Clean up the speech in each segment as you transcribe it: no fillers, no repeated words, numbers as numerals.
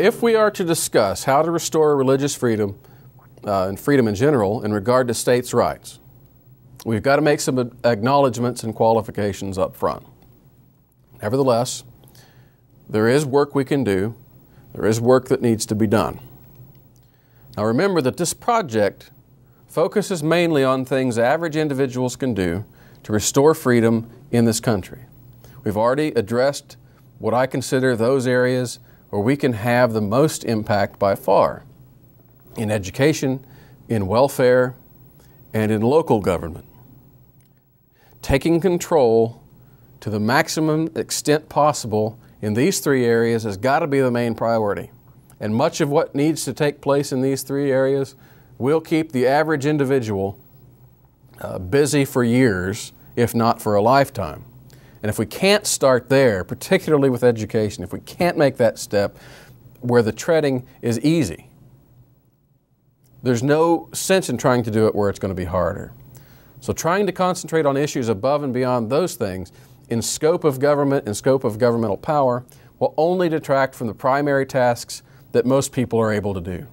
If we are to discuss how to restore religious freedom and freedom in general in regard to states' rights, we've got to make some acknowledgments and qualifications up front. Nevertheless, there is work we can do. There is work that needs to be done. Now remember that this project focuses mainly on things average individuals can do to restore freedom in this country. We've already addressed what I consider those areas where we can have the most impact by far: in education, in welfare, and in local government. Taking control to the maximum extent possible in these three areas has got to be the main priority. And much of what needs to take place in these three areas will keep the average individual busy for years, if not for a lifetime. And if we can't start there, particularly with education, if we can't make that step where the treading is easy, there's no sense in trying to do it where it's going to be harder. So trying to concentrate on issues above and beyond those things in scope of government and scope of governmental power will only detract from the primary tasks that most people are able to do.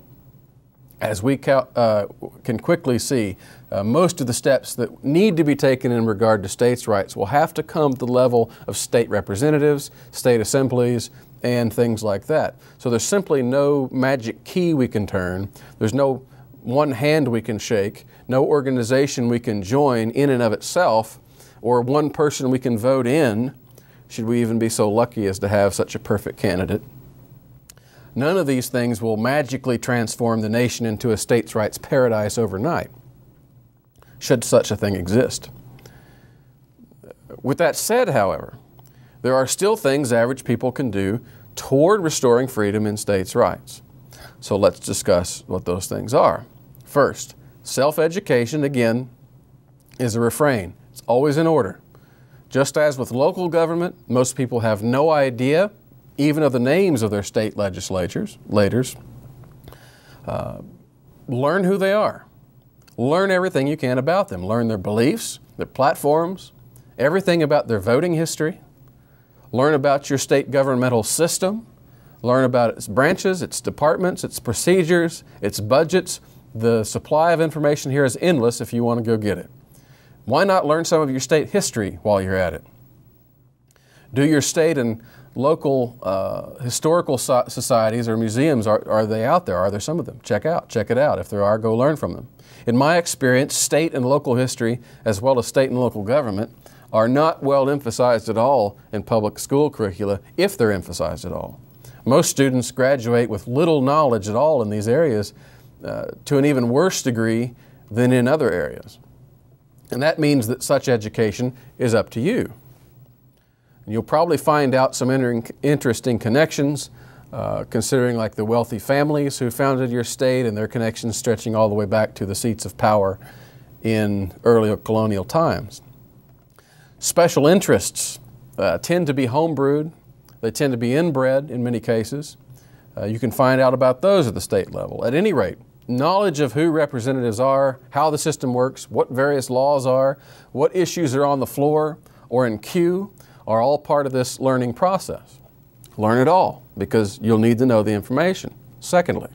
As we can quickly see, most of the steps that need to be taken in regard to states' rights will have to come to the level of state representatives, state assemblies, and things like that. So there's simply no magic key we can turn. There's no one hand we can shake, no organization we can join in and of itself, or one person we can vote in, should we even be so lucky as to have such a perfect candidate. None of these things will magically transform the nation into a states' rights paradise overnight, should such a thing exist. With that said, however, there are still things average people can do toward restoring freedom in states' rights. So let's discuss what those things are. First, self-education, again, is a refrain. It's always in order. Just as with local government, most people have no idea even of the names of their state legislators. Learn who they are. Learn everything you can about them. Learn their beliefs, their platforms, everything about their voting history. Learn about your state governmental system. Learn about its branches, its departments, its procedures, its budgets. The supply of information here is endless if you want to go get it. Why not learn some of your state history while you're at it? Do your state and local historical societies or museums, are they out there? Are there some of them? Check it out. If there are, go learn from them. In my experience, state and local history, as well as state and local government, are not well emphasized at all in public school curricula, if they're emphasized at all. Most students graduate with little knowledge at all in these areas, to an even worse degree than in other areas. And that means that such education is up to you. And you'll probably find out some interesting connections, considering like the wealthy families who founded your state and their connections stretching all the way back to the seats of power in early colonial times. Special interests tend to be homebrewed. They tend to be inbred in many cases. You can find out about those at the state level. At any rate, knowledge of who representatives are, how the system works, what various laws are, what issues are on the floor or in queue are all part of this learning process. Learn it all because you'll need to know the information. Secondly,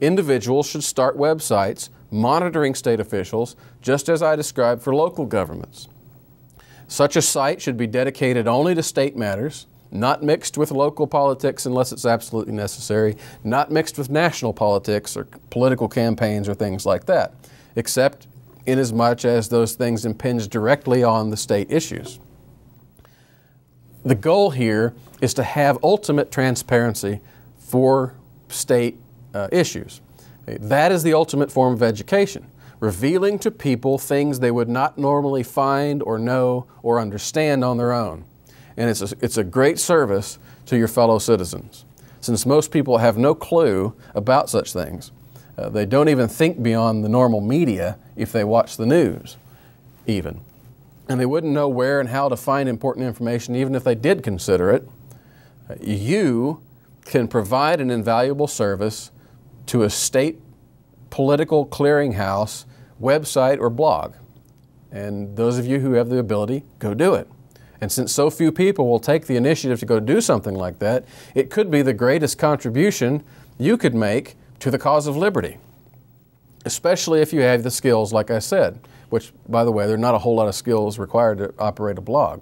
individuals should start websites monitoring state officials just as I described for local governments. Such a site should be dedicated only to state matters, not mixed with local politics unless it's absolutely necessary, not mixed with national politics or political campaigns or things like that, except inasmuch as those things impinge directly on the state issues. The goal here is to have ultimate transparency for state issues. That is the ultimate form of education, revealing to people things they would not normally find or know or understand on their own. And it's a great service to your fellow citizens. Since most people have no clue about such things, they don't even think beyond the normal media if they watch the news, even. And they wouldn't know where and how to find important information even if they did consider it. You can provide an invaluable service to a state political clearinghouse, website, or blog. And those of you who have the ability, go do it. And since so few people will take the initiative to go do something like that, it could be the greatest contribution you could make to the cause of liberty, especially if you have the skills, like I said, which, by the way, there are not a whole lot of skills required to operate a blog.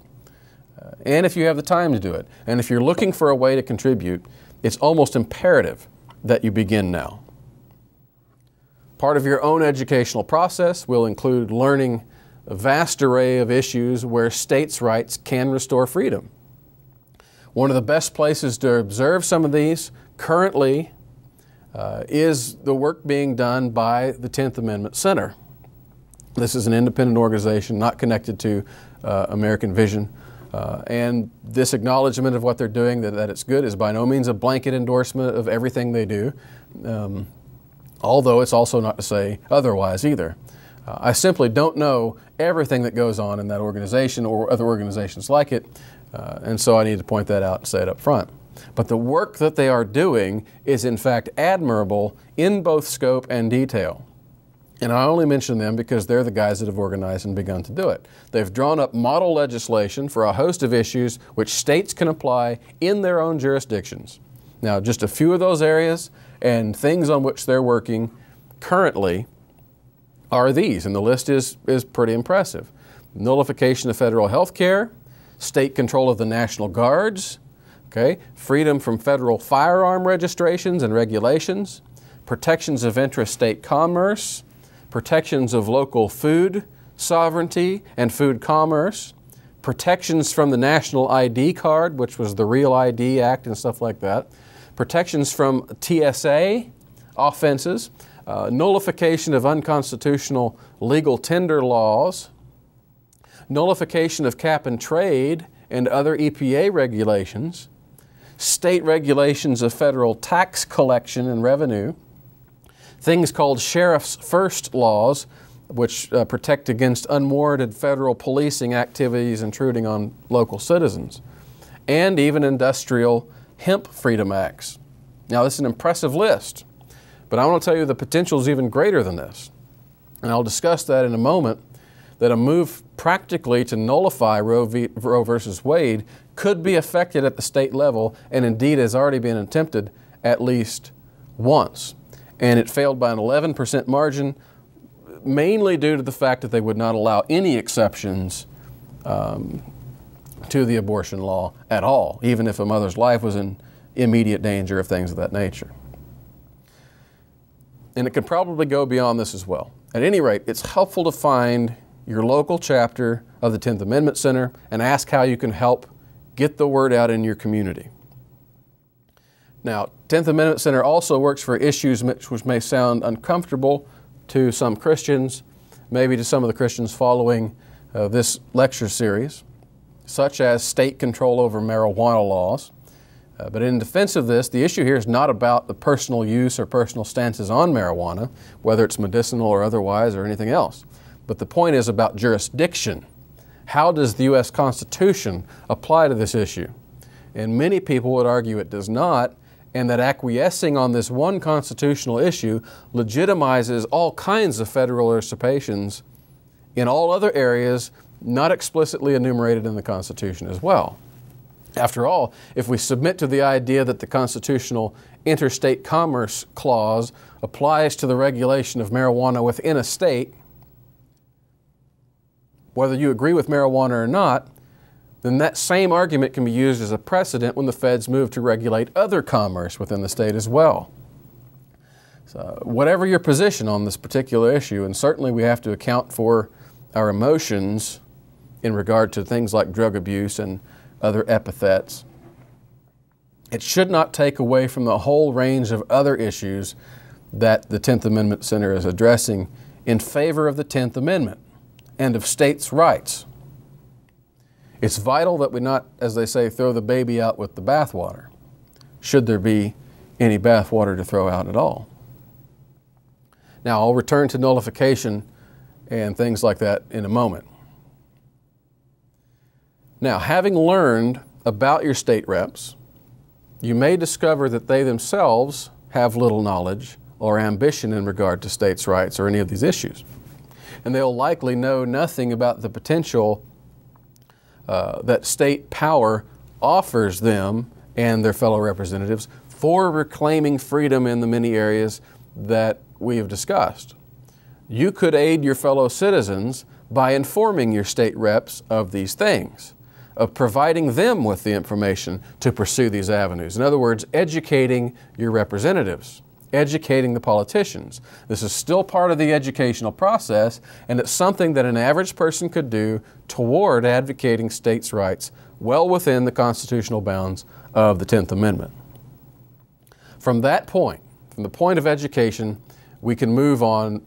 And if you have the time to do it. And if you're looking for a way to contribute, it's almost imperative that you begin now. Part of your own educational process will include learning a vast array of issues where states' rights can restore freedom. One of the best places to observe some of these currently is the work being done by the 10th Amendment Center. This is an independent organization not connected to American Vision. And this acknowledgement of what they're doing, that it's good, is by no means a blanket endorsement of everything they do, although it's also not to say otherwise either. I simply don't know everything that goes on in that organization or other organizations like it, and so I need to point that out and say it up front. But the work that they are doing is in fact admirable in both scope and detail. And I only mention them because they're the guys that have organized and begun to do it. They've drawn up model legislation for a host of issues which states can apply in their own jurisdictions. Now, just a few of those areas and things on which they're working currently are these, and the list is pretty impressive. Nullification of federal health care, state control of the National Guards, freedom from federal firearm registrations and regulations, protections of intrastate commerce, protections of local food sovereignty and food commerce, protections from the National ID card, which was the Real ID Act and stuff like that, protections from TSA offenses, nullification of unconstitutional legal tender laws, nullification of cap and trade and other EPA regulations, state regulations of federal tax collection and revenue, things called Sheriff's First laws, which protect against unwarranted federal policing activities intruding on local citizens, and even industrial hemp freedom acts. Now, this is an impressive list, but I want to tell you the potential is even greater than this. And I'll discuss that in a moment, that a move practically to nullify Roe versus Wade could be effected at the state level, and indeed has already been attempted at least once. And it failed by an 11% margin, mainly due to the fact that they would not allow any exceptions to the abortion law at all, even if a mother's life was in immediate danger of things of that nature. And it could probably go beyond this as well. At any rate, it's helpful to find your local chapter of the 10th Amendment Center and ask how you can help get the word out in your community. Now, 10th Amendment Center also works for issues which may sound uncomfortable to some Christians, maybe to some of the Christians following this lecture series, such as state control over marijuana laws. But in defense of this, the issue here is not about the personal use or personal stances on marijuana, whether it's medicinal or otherwise or anything else. But the point is about jurisdiction. How does the U.S. Constitution apply to this issue? And many people would argue it does not, and that acquiescing on this one constitutional issue legitimizes all kinds of federal usurpations in all other areas not explicitly enumerated in the Constitution as well. After all, if we submit to the idea that the constitutional interstate commerce clause applies to the regulation of marijuana within a state, whether you agree with marijuana or not, then that same argument can be used as a precedent when the feds move to regulate other commerce within the state as well. So whatever your position on this particular issue, and certainly we have to account for our emotions in regard to things like drug abuse and other epithets, it should not take away from the whole range of other issues that the 10th Amendment Center is addressing in favor of the 10th Amendment and of states' rights. It's vital that we not, as they say, throw the baby out with the bathwater, should there be any bathwater to throw out at all. Now, I'll return to nullification and things like that in a moment. Now, having learned about your state reps, you may discover that they themselves have little knowledge or ambition in regard to states' rights or any of these issues. And they'll likely know nothing about the potential that state power offers them and their fellow representatives for reclaiming freedom in the many areas that we have discussed. You could aid your fellow citizens by informing your state reps of these things, of providing them with the information to pursue these avenues. In other words, educating your representatives, educating the politicians. This is still part of the educational process, and it's something that an average person could do toward advocating states' rights well within the constitutional bounds of the 10th Amendment. From that point, from the point of education, we can move on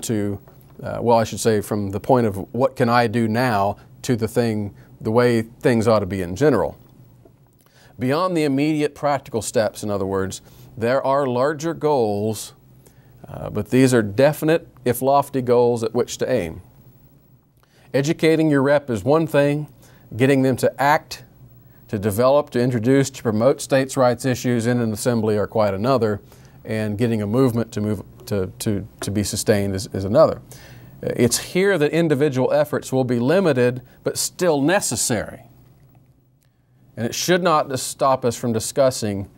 to, well, I should say from the point of what can I do now to the way things ought to be in general. Beyond the immediate practical steps, in other words, there are larger goals, but these are definite, if lofty, goals at which to aim. Educating your rep is one thing, getting them to act, to develop, to introduce, to promote states' rights issues in an assembly are quite another, and getting a movement to be sustained is another. It's here that individual efforts will be limited, but still necessary. And it should not stop us from discussing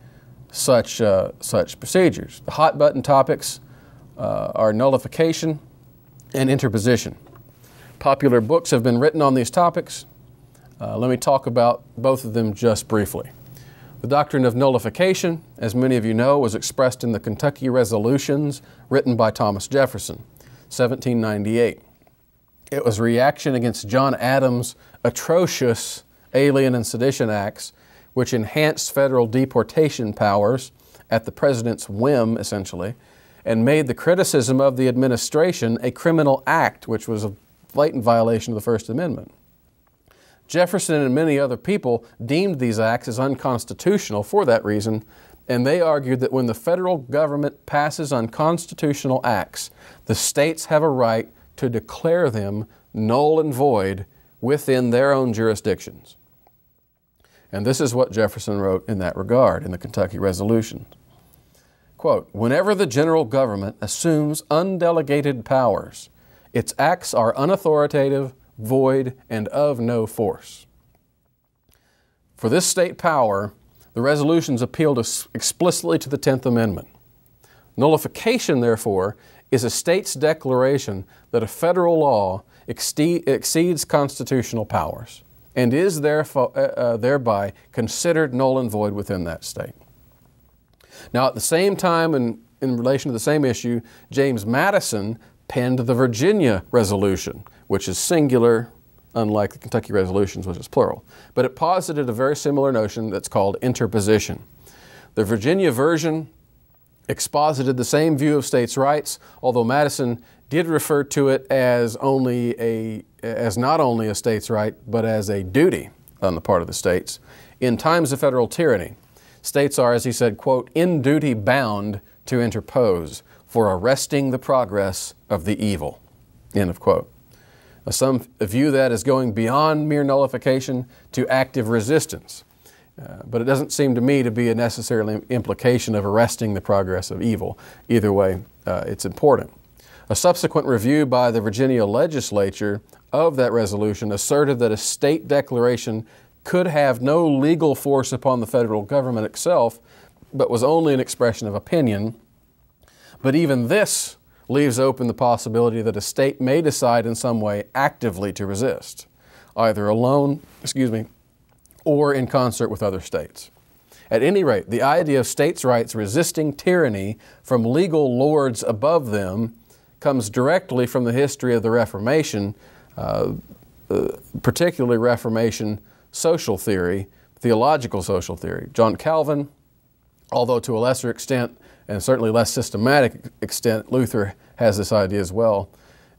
such procedures. The hot button topics are nullification and interposition. Popular books have been written on these topics. Let me talk about both of them just briefly. The doctrine of nullification, as many of you know, was expressed in the Kentucky Resolutions written by Thomas Jefferson, 1798. It was a reaction against John Adams' atrocious Alien and Sedition Acts, which enhanced federal deportation powers at the president's whim, essentially, and made the criticism of the administration a criminal act, which was a blatant violation of the First Amendment. Jefferson and many other people deemed these acts as unconstitutional for that reason, and they argued that when the federal government passes unconstitutional acts, the states have a right to declare them null and void within their own jurisdictions. And this is what Jefferson wrote in that regard in the Kentucky Resolution. Quote, "Whenever the general government assumes undelegated powers, its acts are unauthoritative, void, and of no force." For this state power, the resolutions appealed explicitly to the 10th Amendment. Nullification, therefore, is a state's declaration that a federal law exceeds constitutional powers and is thereby considered null and void within that state. Now, at the same time, in relation to the same issue, James Madison penned the Virginia Resolution, which is singular, unlike the Kentucky Resolutions, which is plural. But it posited a very similar notion that's called interposition. The Virginia version exposited the same view of states' rights, although Madison did refer to it as not only a state's right, but as a duty on the part of the states. In times of federal tyranny, states are, as he said, quote, "in duty bound to interpose for arresting the progress of the evil," end of quote. Now, some view that as going beyond mere nullification to active resistance, but it doesn't seem to me to be a necessary implication of arresting the progress of evil. Either way, it's important. A subsequent review by the Virginia legislature of that resolution asserted that a state declaration could have no legal force upon the federal government itself, but was only an expression of opinion. But even this leaves open the possibility that a state may decide in some way actively to resist, either alone, or in concert with other states. At any rate, the idea of states' rights resisting tyranny from legal lords above them comes directly from the history of the Reformation, particularly Reformation social theory, theological social theory. John Calvin, although to a lesser extent and certainly less systematic extent, Luther has this idea as well.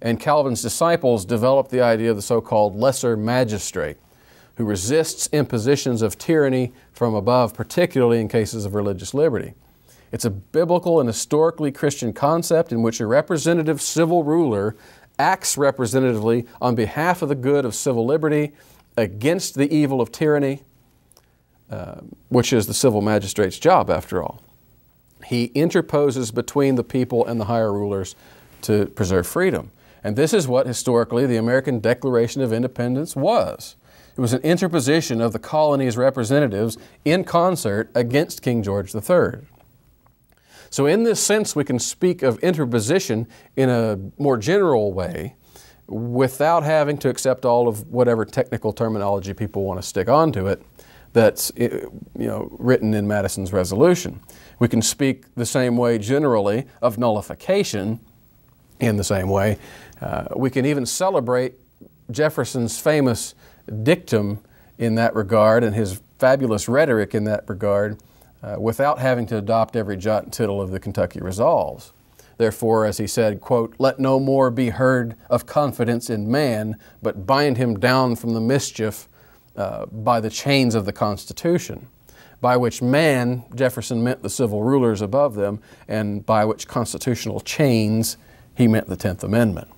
And Calvin's disciples developed the idea of the so-called lesser magistrate, who resists impositions of tyranny from above, particularly in cases of religious liberty. It's a biblical and historically Christian concept in which a representative civil ruler acts representatively on behalf of the good of civil liberty against the evil of tyranny, which is the civil magistrate's job, after all. He interposes between the people and the higher rulers to preserve freedom. And this is what historically the American Declaration of Independence was. It was an interposition of the colony's representatives in concert against King George III. So in this sense, we can speak of interposition in a more general way without having to accept all of whatever technical terminology people want to stick onto it that's written in Madison's resolution. We can speak the same way generally of nullification in the same way. We can even celebrate Jefferson's famous dictum in that regard and his fabulous rhetoric in that regard without having to adopt every jot and tittle of the Kentucky Resolves. Therefore, as he said, quote, "Let no more be heard of confidence in man, but bind him down from the mischief by the chains of the Constitution," by which man, Jefferson meant the civil rulers above them, and by which constitutional chains, he meant the 10th Amendment.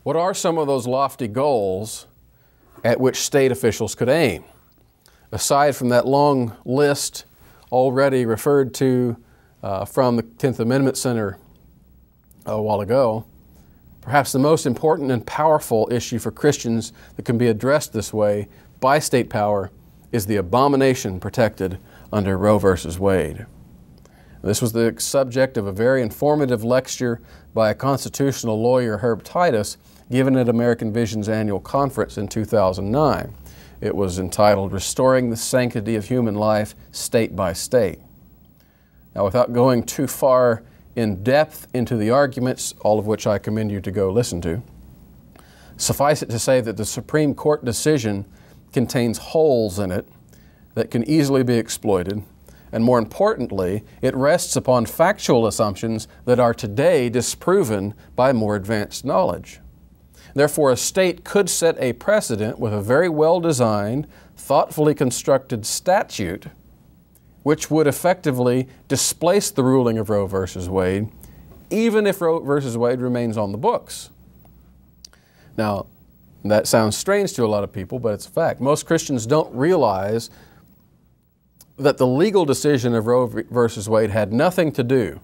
What are some of those lofty goals at which state officials could aim? Aside from that long list already referred to from the 10th Amendment Center a while ago, perhaps the most important and powerful issue for Christians that can be addressed this way by state power is the abomination protected under Roe v. Wade. This was the subject of a very informative lecture by a constitutional lawyer, Herb Titus, given at American Vision's annual conference in 2009. It was entitled, "Restoring the Sanctity of Human Life, State by State." Now, without going too far in depth into the arguments, all of which I commend you to go listen to, suffice it to say that the Supreme Court decision contains holes in it that can easily be exploited, and more importantly, it rests upon factual assumptions that are today disproven by more advanced knowledge. Therefore, a state could set a precedent with a very well-designed, thoughtfully constructed statute which would effectively displace the ruling of Roe v. Wade, even if Roe v. Wade remains on the books. Now, that sounds strange to a lot of people, but it's a fact. Most Christians don't realize that the legal decision of Roe v. Wade had nothing to do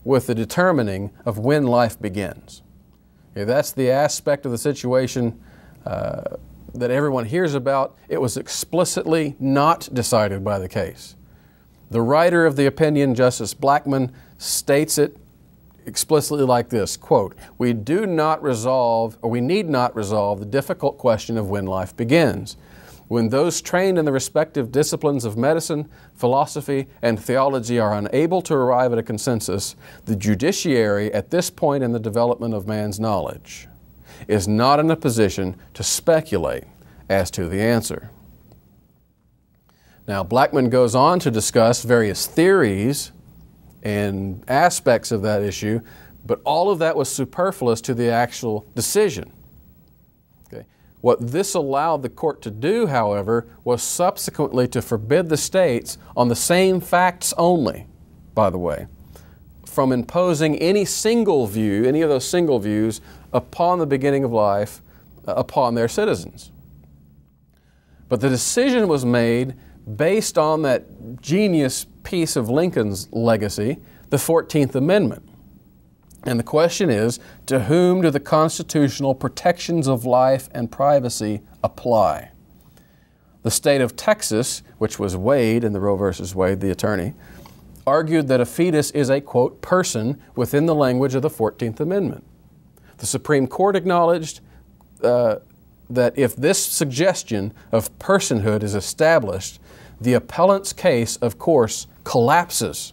with the determining of when life begins. Okay, that's the aspect of the situation that everyone hears about. It was explicitly not decided by the case. The writer of the opinion, Justice Blackmun, states it explicitly like this, quote, "We need not resolve the difficult question of when life begins. When those trained in the respective disciplines of medicine, philosophy, and theology are unable to arrive at a consensus, the judiciary at this point in the development of man's knowledge is not in a position to speculate as to the answer." Now, Blackmun goes on to discuss various theories and aspects of that issue, but all of that was superfluous to the actual decision. Okay. What this allowed the court to do, however, was subsequently to forbid the states on the same facts only, by the way, from imposing any single view, any of those single views, upon the beginning of life, upon their citizens. But the decision was made based on that genius piece of Lincoln's legacy, the 14th Amendment. And the question is, to whom do the constitutional protections of life and privacy apply? The state of Texas, which was Wade in the Roe v. Wade, the attorney, argued that a fetus is a, quote, person within the language of the 14th Amendment. The Supreme Court acknowledged that if this suggestion of personhood is established, the appellant's case, of course, collapses,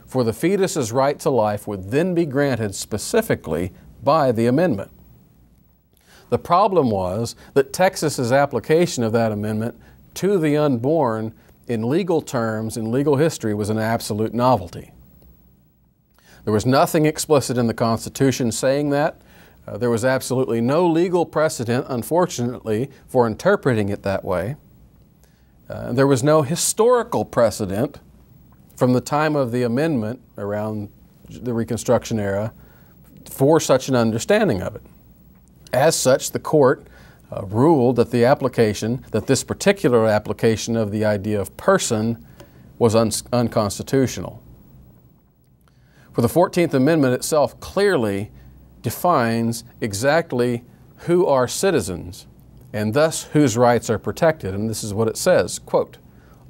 for the fetus's right to life would then be granted specifically by the amendment. The problem was that Texas's application of that amendment to the unborn in legal terms, in legal history, was an absolute novelty. There was nothing explicit in the Constitution saying that. There was absolutely no legal precedent, unfortunately, for interpreting it that way. There was no historical precedent from the time of the amendment around the Reconstruction era for such an understanding of it. As such, the court ruled that this particular application of the idea of person was unconstitutional. For the 14th Amendment itself clearly defines exactly who are citizens and thus whose rights are protected. And this is what it says, quote,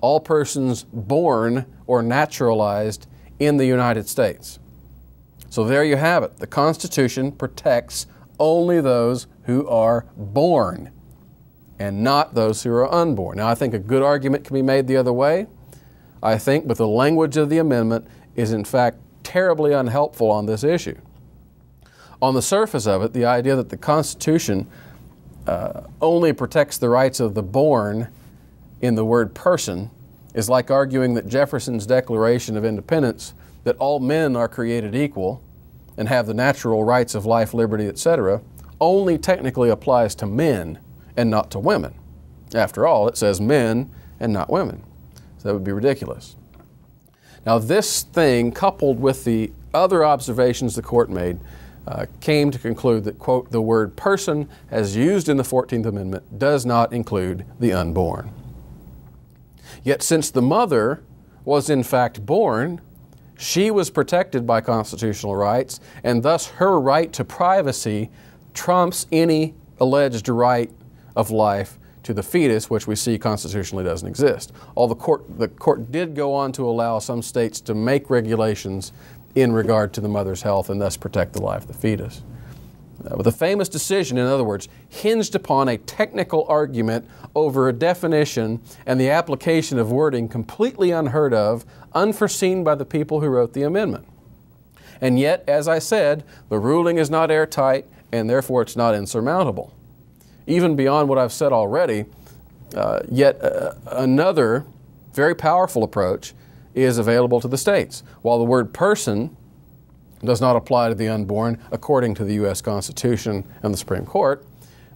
all persons born or naturalized in the United States. So there you have it. The Constitution protects only those who are born and not those who are unborn. Now, I think a good argument can be made the other way. I think, but the language of the amendment is in fact terribly unhelpful on this issue. On the surface of it, the idea that the Constitution only protects the rights of the born in the word person is like arguing that Jefferson's Declaration of Independence, that all men are created equal and have the natural rights of life, liberty, etc., only technically applies to men and not to women. After all, it says men and not women. So that would be ridiculous. Now this thing, coupled with the other observations the court made, came to conclude that, quote, the word person as used in the 14th Amendment does not include the unborn. Yet since the mother was in fact born, she was protected by constitutional rights, and thus her right to privacy trumps any alleged right of life to the fetus, which we see constitutionally doesn't exist. The court did go on to allow some states to make regulations in regard to the mother's health and thus protect the life of the fetus. But the famous decision, in other words, hinged upon a technical argument over a definition and the application of wording completely unheard of, unforeseen by the people who wrote the amendment. And yet, as I said, the ruling is not airtight and therefore it's not insurmountable. Even beyond what I've said already, yet another very powerful approach is available to the states. While the word person does not apply to the unborn according to the U.S. Constitution and the Supreme Court,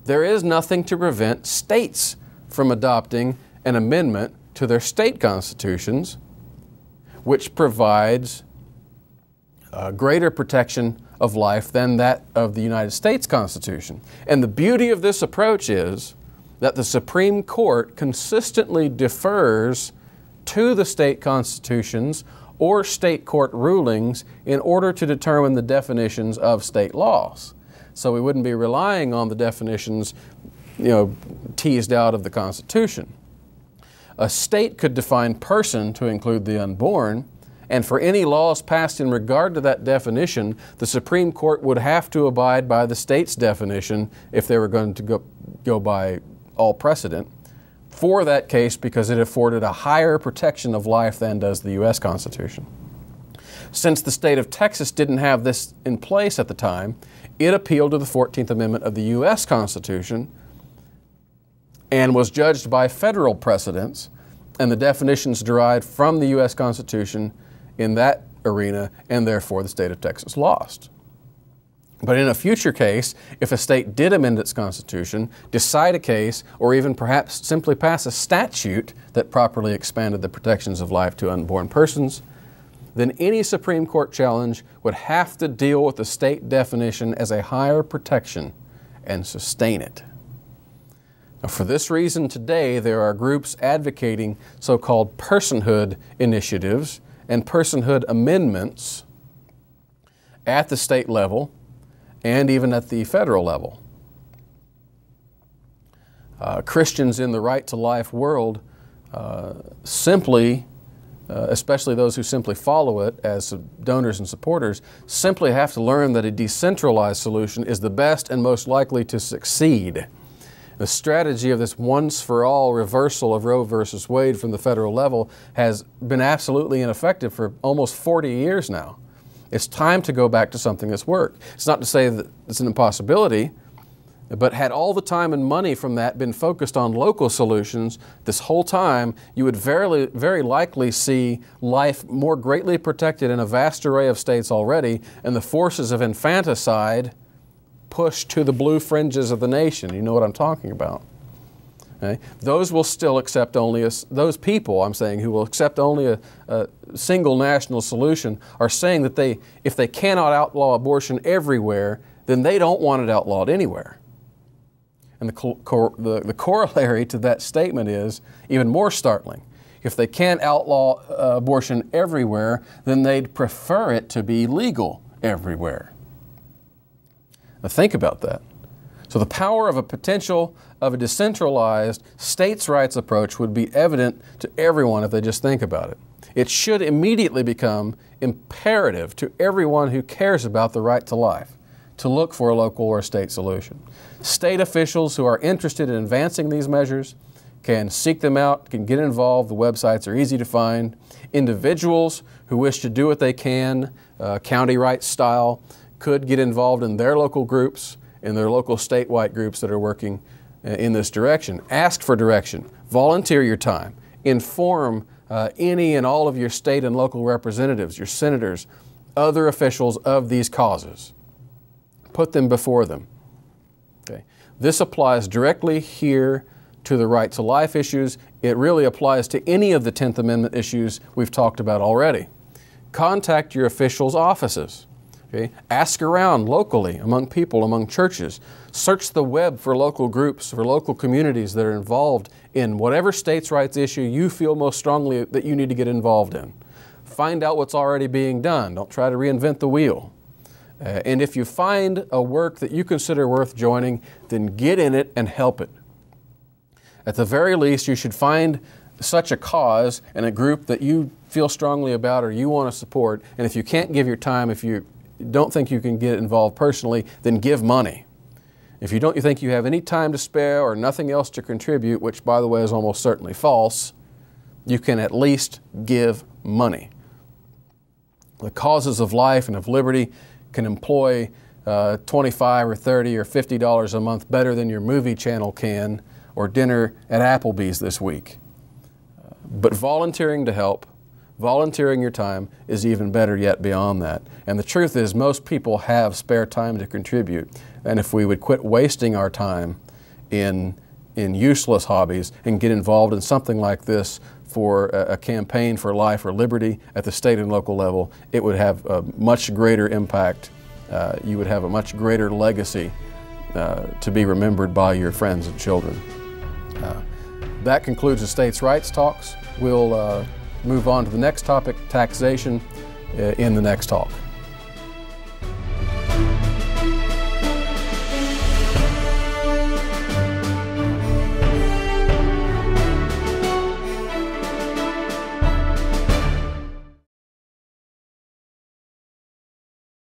there is nothing to prevent states from adopting an amendment to their state constitutions which provides greater protection of life than that of the United States Constitution. And the beauty of this approach is that the Supreme Court consistently defers to the state constitutions or state court rulings in order to determine the definitions of state laws. So we wouldn't be relying on the definitions, teased out of the Constitution. A state could define person to include the unborn, and for any laws passed in regard to that definition, the Supreme Court would have to abide by the state's definition if they were going to go by all precedent for that case, because it afforded a higher protection of life than does the U.S. Constitution. Since the state of Texas didn't have this in place at the time, it appealed to the 14th Amendment of the U.S. Constitution and was judged by federal precedents and the definitions derived from the U.S. Constitution in that arena, and therefore the state of Texas lost. But in a future case, if a state did amend its constitution, decide a case, or even perhaps simply pass a statute that properly expanded the protections of life to unborn persons, then any Supreme Court challenge would have to deal with the state definition as a higher protection and sustain it. Now, for this reason today, there are groups advocating so-called personhood initiatives and personhood amendments at the state level and even at the federal level. Christians in the right to life world especially those who simply follow it as donors and supporters, simply have to learn that a decentralized solution is the best and most likely to succeed. The strategy of this once-for-all reversal of Roe versus Wade from the federal level has been absolutely ineffective for almost 40 years now. It's time to go back to something that's worked. It's not to say that it's an impossibility, but had all the time and money from that been focused on local solutions this whole time, you would very likely see life more greatly protected in a vast array of states already, and the forces of infanticide pushed to the blue fringes of the nation. You know what I'm talking about. Okay? Those will still accept only those people, I'm saying, who will accept only a single national solution are saying that if they cannot outlaw abortion everywhere, then they don't want it outlawed anywhere. And the corollary to that statement is even more startling. If they can't outlaw abortion everywhere, then they'd prefer it to be legal everywhere. Now think about that. So the power of a decentralized states' rights approach would be evident to everyone if they just think about it. It should immediately become imperative to everyone who cares about the right to life to look for a local or state solution. State officials who are interested in advancing these measures can seek them out, can get involved. The websites are easy to find. Individuals who wish to do what they can, county rights style, could get involved in their local groups, in their local statewide groups that are working in this direction. Ask for direction. Volunteer your time. Inform any and all of your state and local representatives, your senators, other officials of these causes. Put them before them. Okay. This applies directly here to the right to life issues. It really applies to any of the 10th Amendment issues we've talked about already. Contact your officials' offices. Okay. Ask around locally, among people, among churches. Search the web for local groups, for local communities that are involved in whatever states' rights issue you feel most strongly that you need to get involved in. Find out what's already being done. Don't try to reinvent the wheel. And if you find a work that you consider worth joining, then get in it and help it. At the very least, you should find such a cause and a group that you feel strongly about or you want to support. And if you can't give your time, if you don't think you can get involved personally, then give money. If you don't think you have any time to spare or nothing else to contribute, which by the way is almost certainly false, you can at least give money. The causes of life and of liberty can employ $25 or $30 or $50 a month better than your movie channel can or dinner at Applebee's this week. But volunteering to help, volunteering your time is even better yet beyond that. And the truth is most people have spare time to contribute. And if we would quit wasting our time in useless hobbies and get involved in something like this for a campaign for life or liberty at the state and local level, it would have a much greater impact. You would have a much greater legacy to be remembered by your friends and children. That concludes the States' Rights Talks. We'll move on to the next topic, taxation, in the next talk.